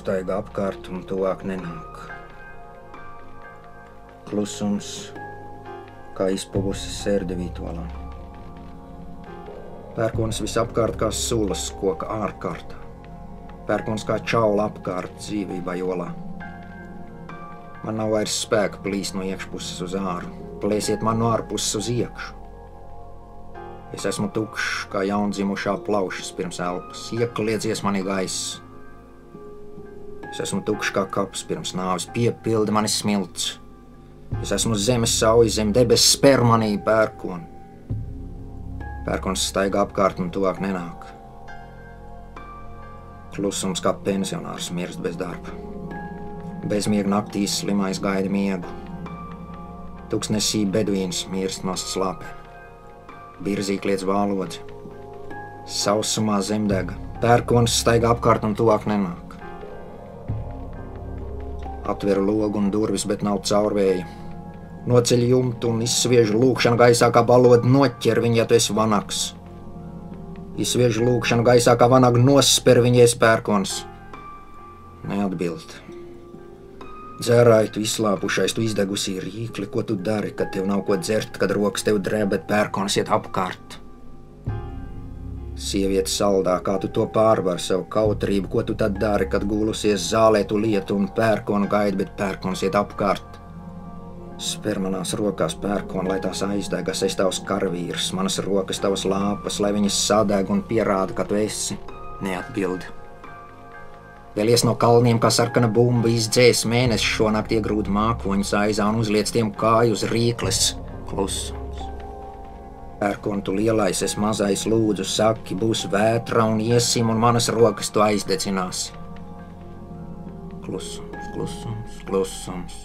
staiga apkārt un tuvāk nenāk. Klusums, kā izpuvusi sērdevītolā. Pērkons visapkārt kā sulas koka ārkārtā. Pērkons kā čaula apkārt dzīvībā jolā. Man nav vairs spēka plīst no iekšpuses uz āru. Plēsiet man no ārpuses uz iekšu. Es esmu tukšs, kā jaundzimušā plaušas pirms elpas. Iekliedzies mani gaiss. Es esmu tukšs kā kaps pirms nāves. Piepildi mani smilts. Es esmu zemes sauja, zem debesis spēr manī pērkoni. Pērkons staigā apkārt un tuvāk nenāk. Klusums kā pensionārs mirst bez darba. Bezmiega naktīs slimais gaida miegu. Tuksnesī beduīns mirst mazs slāpē. Birzī kliedz vālodzi. Sausumā zemdega. Pērkons staigā apkārt un tuvāk nenāk. Atveru logu un durvis, bet nav caurvēja. Noceļ jumtu un izsviežu lūkšanu gaisā kā balodi. Noķer viņu, ja tu esi vanaks. Izsviežu lūkšanu gaisā kā vanagu. Nosper viņu, ja esi pērkons. Neatbild. Dzērāji, tu izslāpušais, tu izdegusī rīkli. Ko tu dari, kad tev nav ko dzert, kad rokas tev drēb, bet pērkons iet apkārt? Sieviete saldā, kā tu to pārvar savu kautrību, ko tu tad dari, kad gulusies zālē tu lietu un pērkonu gaidi, bet pērkons iet apkārt? Sper manās rokās pērkonu, lai tās aizdegas, es tavs karavīrs, manas rokas tavas lāpas, lai viņas sadeg un pierāda, ka tu esi. Neatbildi. Vēlies no kalniem, kā sarkana bumba, izdzēs mēnesis šonakt iegrūd mākoņus aizā un uzliec tiem kāju uz rīkles. Klusums. Pērkon, tu lielais, es mazais, lūdzu, saki, būs vētra un iesim un manas rokas tu aizdedzinās. Klusums, klusums, klusums.